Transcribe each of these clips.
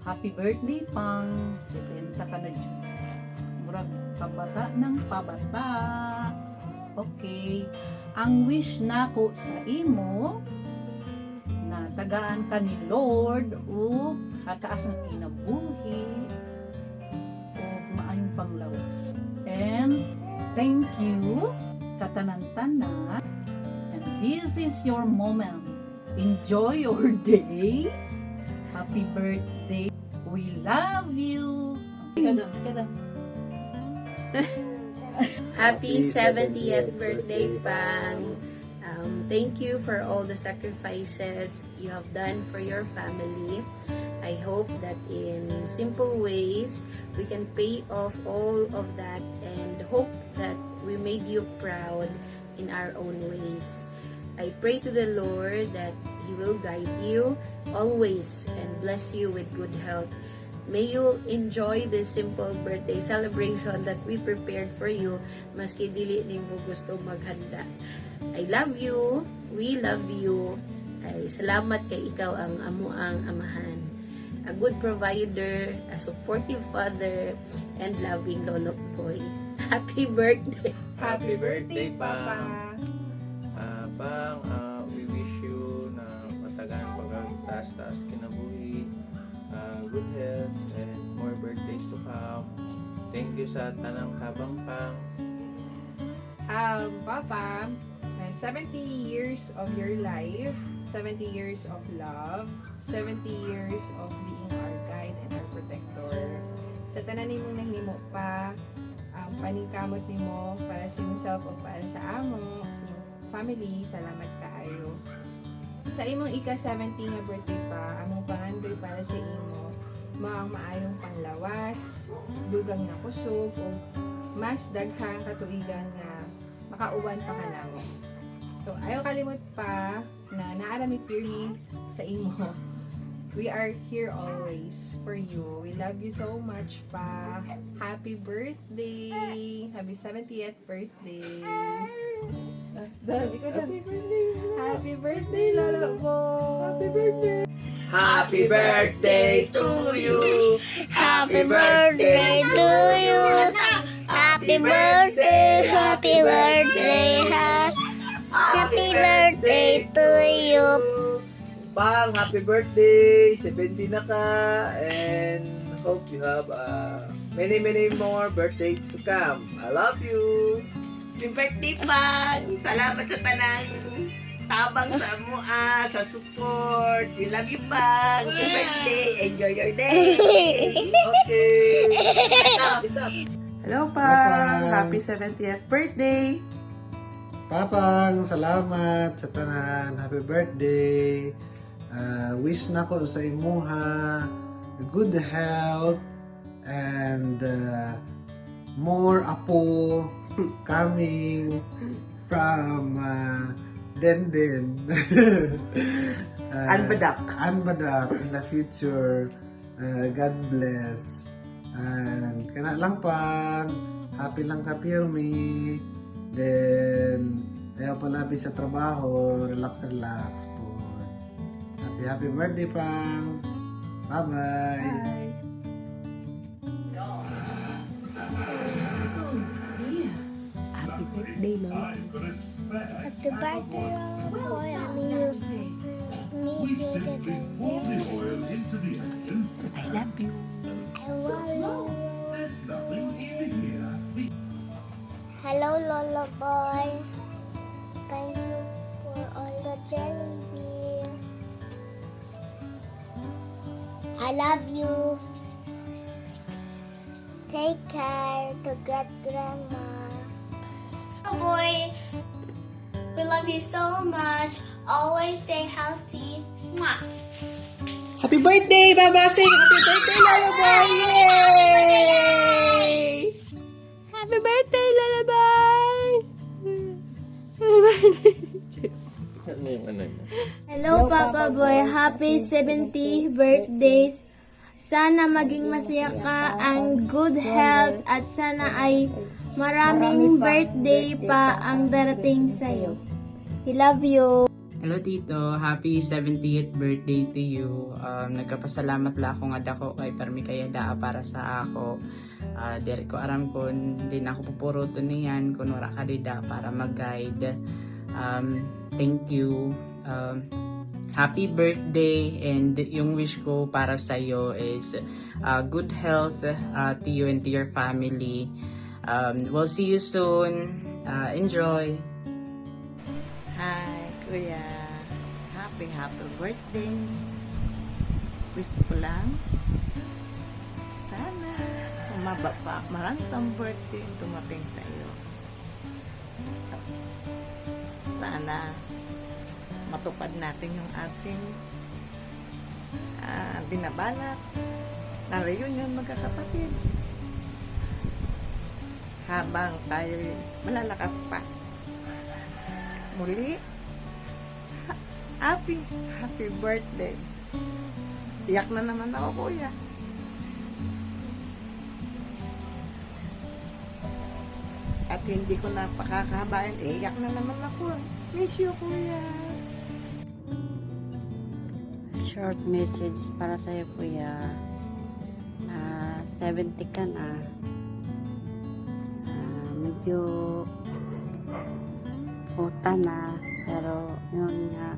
Happy birthday pang 70 ka na dyan. Murag pabata ng pabata. Okay. Ang wish nako sa imo na tagaan ka ni Lord o kataas ng kinabuhi o maayong panglawas. And thank you sa tanan-tanan. And this is your moment. Enjoy your day. Happy birthday. We love you. Kada. Happy 70th birthday, Pang. Thank you for all the sacrifices you have done for your family. I hope that in simple ways, we can pay off all of that and hope that we made you proud in our own ways. I pray to the Lord that He will guide you always and bless you with good health. May you enjoy this simple birthday celebration that we prepared for you, maski dili nimo gusto maghanda. I love you, we love you. Ay salamat kay ikaw ang amuang amahan. A good provider, a supportive father, and loving lolo boy. Happy birthday! Happy birthday, Pang! Pang, we wish you na matagaan pagkataas-taas kinabuhi, good health, and more birthdays to come. Thank you sa tanang kabang, Pang. Papa, 70 years of your life, 70 years of love, 70 years of being our guide and our protector. Sa tanan nimong nahimo pa, paningkamot nimo para sa yourself o para sa amo, sa imong family, salamat kaayo. Sa imong ika-70 nga birthday pa, among pangandoy para sa imo, maang maayong panlawas, dugang na kusog, o mas daghang katuigan nga makauban pa ka namo. So, ayaw kalimot pa na naarami purely sa imo. We are here always for you. We love you so much pa. Happy birthday! Happy 70th birthday! Happy birthday, Lolo Bo! Happy birthday! Happy birthday to you. Happy birthday to you. Happy birthday, happy birthday, happy birthday to you. Pang, happy birthday. 70 na ka. And hope you have many more birthdays to come. I love you. Happy birthday, Pang! Salamat sa tanang tabang sa mua, sa support. We love you, Pang! Happy birthday! Enjoy your day! Okay. Stop. Hello, Pang! Happy 70th birthday! Papang, salamat sa tanan. Happy birthday. Wish na ko sa imuha good health and more apo coming from Denden. Anbadak in the future. God bless. And kana lang Pang, happy lang ka Pirmi. Then ayaw palabi sa trabaho, relax po. Happy birthday Pang. Bye. Happy birthday, Lolo. Happy birthday, boy. I love you. I love you. Hello, Lolo boy. Thank you for all the jelly bean. I love you. Take care to get grandma. Oh boy, we love you so much. Always stay healthy. Mwah. Happy birthday, Babasing! Happy birthday, Lolo Boy! Yay! Happy birthday, Lullaby! Happy birthday! Hello, Papa Boy. Happy 70th birthday. Sana maging masaya ka and good health at sana ay maraming birthday pa ang darating sa'yo. We love you. Hello Tito, happy 70th birthday to you. Nagkapasalamat la ako nga dako kay permi kaya daa para sa ako. Diri ko aram kun di na ako pupuruto niyan kun wala ka dida para mag-guide. Thank you. Happy birthday, and yung wish ko para sa iyo is good health to you and to your family. We'll see you soon. Enjoy. Hi, Kuya. Happy birthday. Wish ko lang, sana umaba pa marantang birthday dumating sa iyo. Sana matupad natin yung ating binabalak na reunion magkakapatid. Habang tayo malalakas pa. Muli, happy birthday. Iyak na naman ako, Kuya. At hindi ko na pakakabayan, iyak na naman ako. Miss you, Kuya. Short message para sa'yo, Kuya. 70 ka na. Medyo uta na, pero yun nga,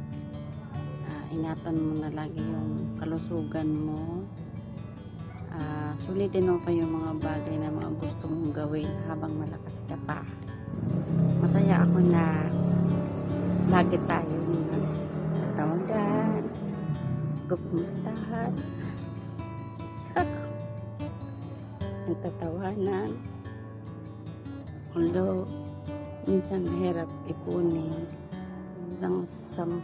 ingatan mo na lagi yung kalusugan mo. Sulitin mo pa yung mga bagay na mga gusto mong gawin habang malakas ka pa. Masaya ako na lagi tayo nagtawagan, gugumustahan, nagtatawanan. Although minsan mahirap ipunin ng 10,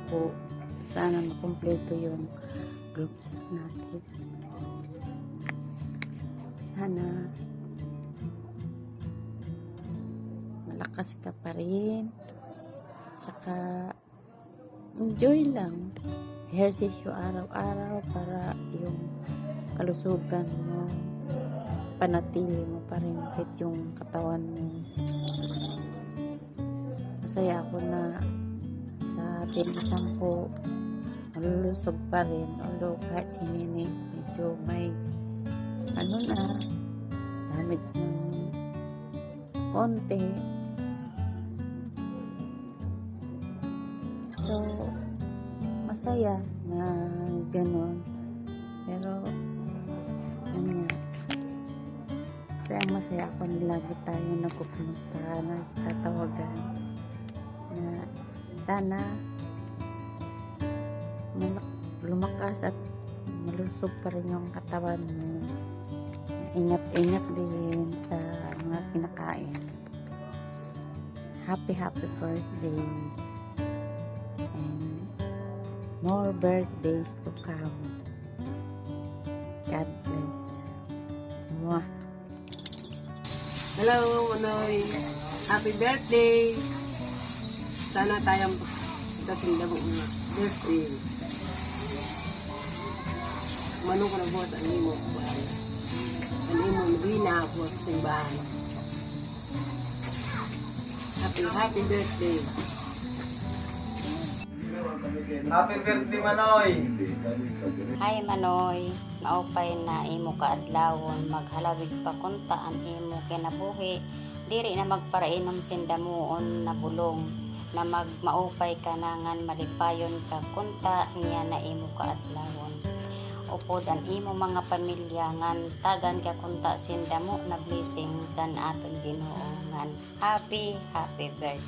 sana makumpleto yung group chat natin. Sana malakas ka pa rin, tsaka enjoy lang, ehersisyo araw-araw para yung kalusugan mo panatili mo pa rin kahit yung katawan mo. Masaya ako na sa ating 10 malulusog pa rin, although kahit si Nini medyo may damage ng konti. So masaya na ganun, pero masaya ako na lagi tayo nagkukumustahan, nagtatawagan, na sana lumakas at malusog pa rin yung katawan mo. Ingat din sa mga kinakain. Happy birthday, and more birthdays to come. God bless. Mwah. Hello, Manoy. Happy birthday. Sana tayong kasinda mo birthday. Manong ko na buwas ang imo. Ang imo Medina, buwas ng bahay. Happy birthday. Happy birthday, Manoy! Hi Manoy, maupay na imo kaadlawon, maghalawig pa kunta ang imo kinabuhi, diri na magparainom sindamuon na bulong, na maupay kanangan malipayon ka kunta niya na imo kaadlawon. Upod ang imo mga pamilya ngan tagan ka kunta sindamo na blessing san aton Ginoo ngan happy birthday.